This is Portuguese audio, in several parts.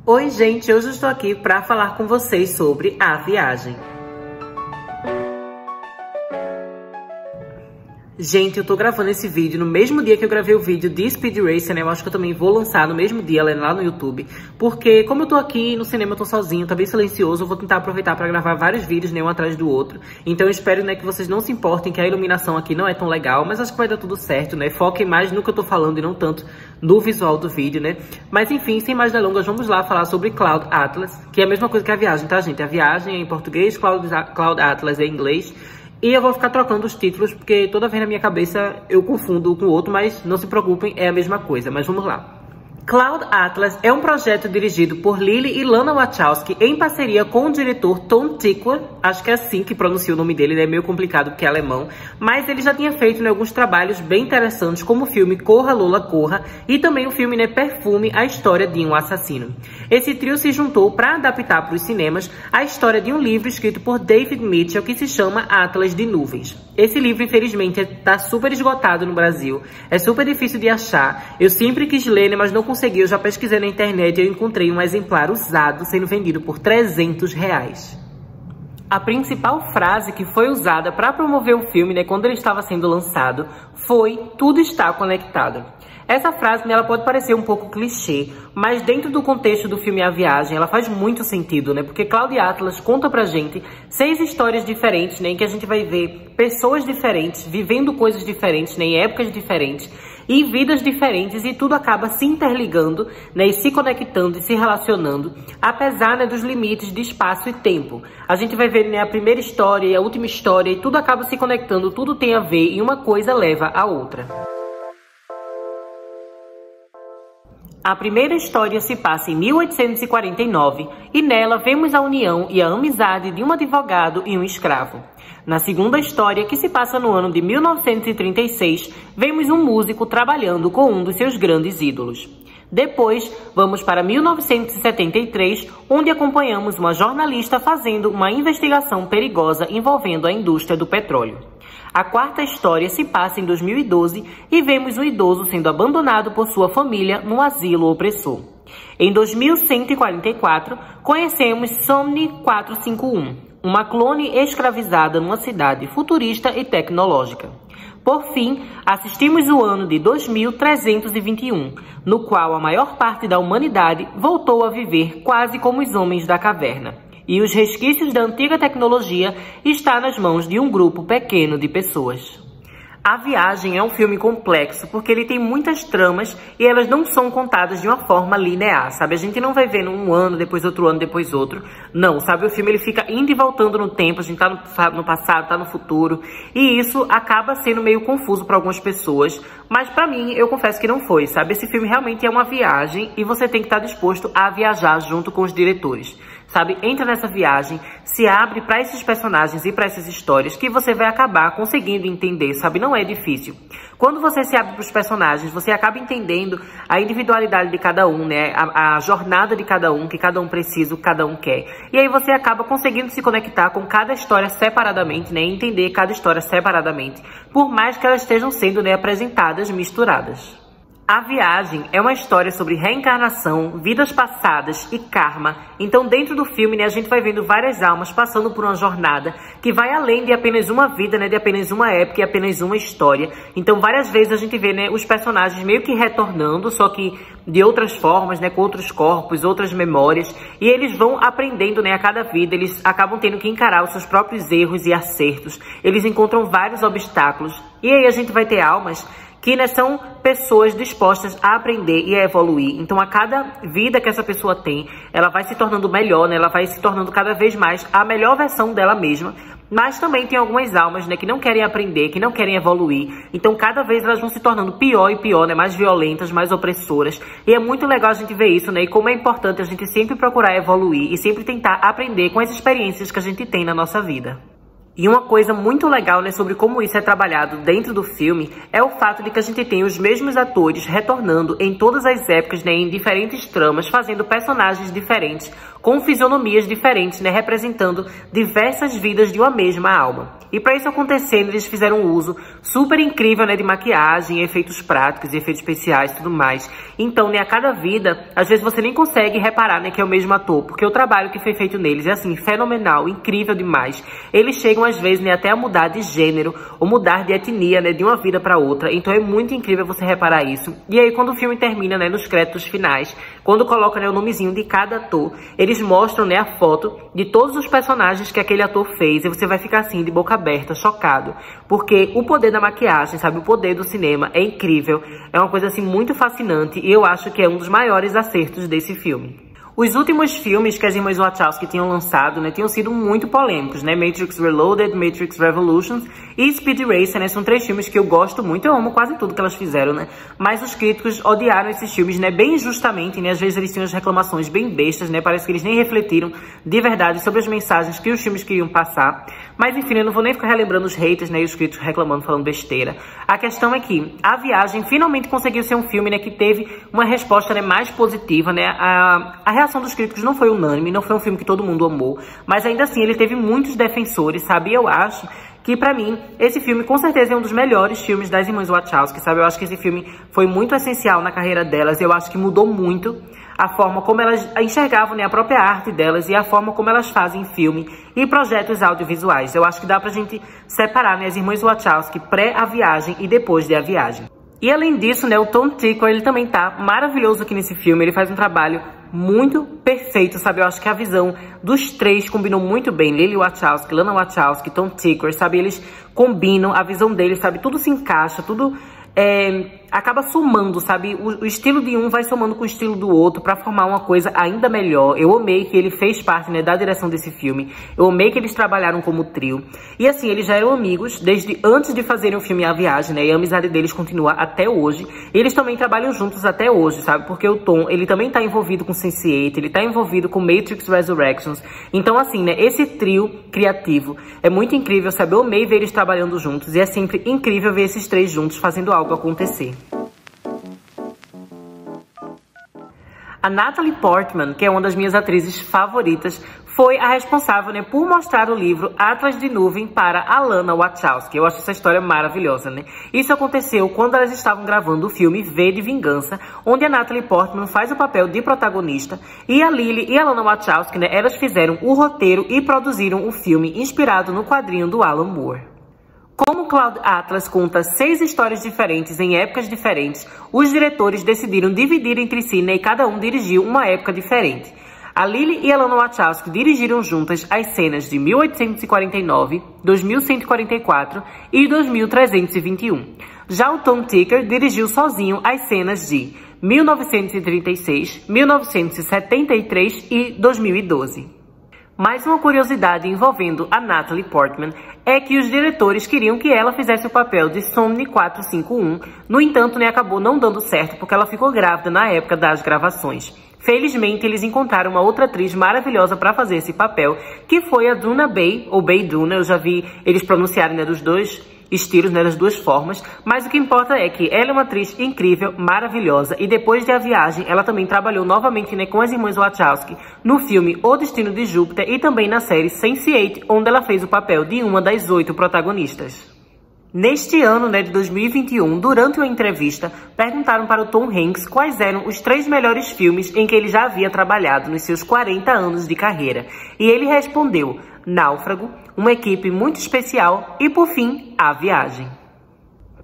Oi gente, hoje eu estou aqui para falar com vocês sobre A Viagem. Gente, eu tô gravando esse vídeo no mesmo dia que eu gravei o vídeo de Speed Racer, né? Eu acho que eu também vou lançar no mesmo dia lá no YouTube. Porque como eu tô aqui no cinema, eu tô sozinho, tá bem silencioso, eu vou tentar aproveitar pra gravar vários vídeos, né? Um atrás do outro. Então eu espero, né, que vocês não se importem que a iluminação aqui não é tão legal, mas acho que vai dar tudo certo, né? Foquem mais no que eu tô falando e não tanto no visual do vídeo, né? Mas enfim, sem mais delongas, vamos lá falar sobre Cloud Atlas, que é a mesma coisa que A Viagem, tá, gente? A Viagem é em português, Cloud Atlas é em inglês. E eu vou ficar trocando os títulos, porque toda vez na minha cabeça eu confundo um com o outro, mas não se preocupem, é a mesma coisa. Mas vamos lá. Cloud Atlas é um projeto dirigido por Lily e Lana Wachowski em parceria com o diretor Tom Tykwer, acho que é assim que pronuncia o nome dele, né? É meio complicado porque é alemão, mas ele já tinha feito, né, alguns trabalhos bem interessantes, como o filme Corra Lola Corra e também o filme, né, Perfume, a história de um assassino. Esse trio se juntou para adaptar para os cinemas a história de um livro escrito por David Mitchell que se chama Atlas de Nuvens. Esse livro, infelizmente, está super esgotado no Brasil, é super difícil de achar, eu sempre quis ler, né, mas não consegui, eu já pesquisei na internet e eu encontrei um exemplar usado sendo vendido por R$300. A principal frase que foi usada para promover o filme, né, quando ele estava sendo lançado, foi "tudo está conectado". Essa frase, né, ela pode parecer um pouco clichê, mas dentro do contexto do filme A Viagem, ela faz muito sentido, né? Porque Cloud Atlas conta pra gente 6 histórias diferentes, né, em que a gente vai ver pessoas diferentes, vivendo coisas diferentes, né, em épocas diferentes, e vidas diferentes, e tudo acaba se interligando, né, e se conectando e se relacionando, apesar, né, dos limites de espaço e tempo. A gente vai ver, né, a primeira história e a última história, e tudo acaba se conectando, tudo tem a ver, e uma coisa leva a outra. A primeira história se passa em 1849 e nela vemos a união e a amizade de um advogado e um escravo. Na segunda história, que se passa no ano de 1936, vemos um músico trabalhando com um dos seus grandes ídolos. Depois, vamos para 1973, onde acompanhamos uma jornalista fazendo uma investigação perigosa envolvendo a indústria do petróleo. A quarta história se passa em 2012 e vemos um idoso sendo abandonado por sua família num asilo opressor. Em 2144, conhecemos Somni 451, uma clone escravizada numa cidade futurista e tecnológica. Por fim, assistimos o ano de 2321, no qual a maior parte da humanidade voltou a viver quase como os homens da caverna. E os resquícios da antiga tecnologia estão nas mãos de um grupo pequeno de pessoas. A Viagem é um filme complexo porque ele tem muitas tramas e elas não são contadas de uma forma linear, sabe? A gente não vai vendo um ano, depois outro ano, depois outro. Não, sabe? O filme ele fica indo e voltando no tempo, a gente tá no passado, tá no futuro. E isso acaba sendo meio confuso para algumas pessoas, mas pra mim, eu confesso que não foi, sabe? Esse filme realmente é uma viagem e você tem que estar disposto a viajar junto com os diretores. Sabe, entra nessa viagem, se abre para esses personagens e para essas histórias que você vai acabar conseguindo entender, sabe? Não é difícil. Quando você se abre para os personagens, você acaba entendendo a individualidade de cada um, né? A jornada de cada um, que cada um precisa, o que cada um quer. E aí você acaba conseguindo se conectar com cada história separadamente, né? Entender cada história separadamente, por mais que elas estejam sendo, né, apresentadas misturadas. A Viagem é uma história sobre reencarnação, vidas passadas e karma. Então, dentro do filme, né, a gente vai vendo várias almas passando por uma jornada que vai além de apenas uma vida, né, de apenas uma época e apenas uma história. Então, várias vezes a gente vê, né, os personagens meio que retornando, só que de outras formas, né, com outros corpos, outras memórias. E eles vão aprendendo, né, a cada vida. Eles acabam tendo que encarar os seus próprios erros e acertos. Eles encontram vários obstáculos. E aí a gente vai ter almas que, né, são pessoas dispostas a aprender e a evoluir. Então, a cada vida que essa pessoa tem, ela vai se tornando melhor, né? Ela vai se tornando cada vez mais a melhor versão dela mesma. Mas também tem algumas almas, né, que não querem aprender, que não querem evoluir. Então, cada vez elas vão se tornando pior e pior, né? Mais violentas, mais opressoras. E é muito legal a gente ver isso, né? E como é importante a gente sempre procurar evoluir e sempre tentar aprender com as experiências que a gente tem na nossa vida. E uma coisa muito legal, né, sobre como isso é trabalhado dentro do filme é o fato de que a gente tem os mesmos atores retornando em todas as épocas, né, em diferentes tramas, fazendo personagens diferentes, com fisionomias diferentes, né, representando diversas vidas de uma mesma alma. E para isso acontecer, eles fizeram um uso super incrível, né, de maquiagem, efeitos práticos, efeitos especiais e tudo mais. Então, né, a cada vida, às vezes você nem consegue reparar, né, que é o mesmo ator, porque o trabalho que foi feito neles é, assim, fenomenal, incrível demais. Eles chegam, às vezes, né, até a mudar de gênero ou mudar de etnia, né, de uma vida para outra. Então é muito incrível você reparar isso. E aí, quando o filme termina, né, nos créditos finais, quando coloca, né, o nomezinho de cada ator, eles mostram, né, a foto de todos os personagens que aquele ator fez. E você vai ficar assim, de boca aberta, chocado. Porque o poder da maquiagem, sabe, o poder do cinema é incrível. É uma coisa, assim, muito fascinante. E eu acho que é um dos maiores acertos desse filme. Os últimos filmes que as irmãs Wachowski tinham lançado, né, tinham sido muito polêmicos, né? Matrix Reloaded, Matrix Revolutions e Speed Racer, né? São 3 filmes que eu gosto muito, eu amo quase tudo que elas fizeram, né? Mas os críticos odiaram esses filmes, né? Bem injustamente, né? Às vezes eles tinham as reclamações bem bestas, né? Parece que eles nem refletiram de verdade sobre as mensagens que os filmes queriam passar. Mas enfim, eu não vou nem ficar relembrando os haters, né? E os críticos reclamando, falando besteira. A questão é que A Viagem finalmente conseguiu ser um filme, né? Que teve uma resposta, né, mais positiva, né? A reação dos críticos não foi unânime, não foi um filme que todo mundo amou, mas ainda assim ele teve muitos defensores, sabe? E eu acho que pra mim, esse filme com certeza é um dos melhores filmes das irmãs Wachowski, sabe? Eu acho que esse filme foi muito essencial na carreira delas, eu acho que mudou muito a forma como elas enxergavam, né, a própria arte delas e a forma como elas fazem filme e projetos audiovisuais. Eu acho que dá pra gente separar, né, as irmãs Wachowski pré-A Viagem e depois de A Viagem. E além disso, né, o Tom Tykwer, ele também tá maravilhoso aqui nesse filme, ele faz um trabalho muito perfeito, sabe? Eu acho que a visão dos 3 combinou muito bem. Lily Wachowski, Lana Wachowski, Tom Tykwer, sabe? Eles combinam, a visão deles, sabe? Tudo se encaixa, tudo acaba somando, sabe? O estilo de um vai somando com o estilo do outro pra formar uma coisa ainda melhor. Eu amei que ele fez parte, né, da direção desse filme. Eu amei que eles trabalharam como trio. E assim, eles já eram amigos desde antes de fazerem o filme A Viagem, né? E a amizade deles continua até hoje. E eles também trabalham juntos até hoje, sabe? Porque o Tom, ele também tá envolvido com Sense8, ele tá envolvido com Matrix Resurrections. Então assim, né, esse trio criativo é muito incrível, sabe? Eu amei ver eles trabalhando juntos. E é sempre incrível ver esses 3 juntos fazendo algo acontecer. A Natalie Portman, que é uma das minhas atrizes favoritas, foi a responsável, né, por mostrar o livro Atlas de Nuvem para a Lana Wachowski. Eu acho essa história maravilhosa, né? Isso aconteceu quando elas estavam gravando o filme V de Vingança, onde a Natalie Portman faz o papel de protagonista, e a Lily e a Lana Wachowski, né, elas fizeram o roteiro e produziram o filme inspirado no quadrinho do Alan Moore. Como Cloud Atlas conta 6 histórias diferentes em épocas diferentes, os diretores decidiram dividir entre si, né, e cada um dirigiu uma época diferente. A Lily e a Lana Wachowski dirigiram juntas as cenas de 1849, 2144 e 2321. Já o Tom Tykwer dirigiu sozinho as cenas de 1936, 1973 e 2012. Mais uma curiosidade envolvendo a Natalie Portman é que os diretores queriam que ela fizesse o papel de Somni 451, no entanto, né, acabou não dando certo porque ela ficou grávida na época das gravações. Felizmente, eles encontraram uma outra atriz maravilhosa para fazer esse papel, que foi a Duna Bay, ou Bay Duna, eu já vi eles pronunciarem, né, dos 2 estilos, né, das 2 formas, mas o que importa é que ela é uma atriz incrível, maravilhosa, e depois de A Viagem, ela também trabalhou novamente, né, com as irmãs Wachowski no filme O Destino de Júpiter e também na série Sense8, onde ela fez o papel de uma das 8 protagonistas. Neste ano, né, de 2021, durante uma entrevista, perguntaram para o Tom Hanks quais eram os 3 melhores filmes em que ele já havia trabalhado nos seus 40 anos de carreira. E ele respondeu: Náufrago, Uma Equipe Muito Especial e, por fim, A Viagem.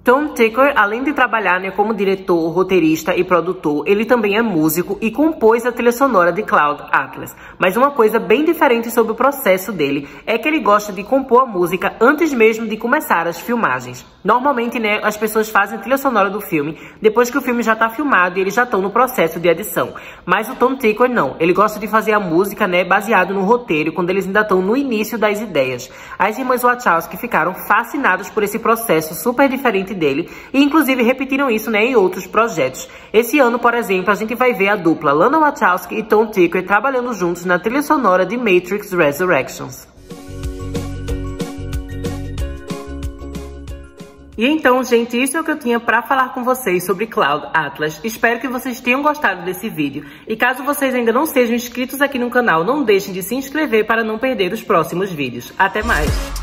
Tom Tykwer, além de trabalhar, né, como diretor, roteirista e produtor, ele também é músico e compôs a trilha sonora de Cloud Atlas. Mas uma coisa bem diferente sobre o processo dele é que ele gosta de compor a música antes mesmo de começar as filmagens. Normalmente, né, as pessoas fazem a trilha sonora do filme depois que o filme já está filmado e eles já estão no processo de edição. Mas o Tom Tykwer não. Ele gosta de fazer a música, né, baseado no roteiro, quando eles ainda estão no início das ideias. As irmãs Wachowski ficaram fascinadas por esse processo super diferente dele e inclusive repetiram isso, né, em outros projetos. Esse ano, por exemplo, a gente vai ver a dupla Lana Wachowski e Tom Tykwer trabalhando juntos na trilha sonora de Matrix Resurrections. E então, gente, isso é o que eu tinha para falar com vocês sobre Cloud Atlas. Espero que vocês tenham gostado desse vídeo. E caso vocês ainda não sejam inscritos aqui no canal, não deixem de se inscrever para não perder os próximos vídeos. Até mais!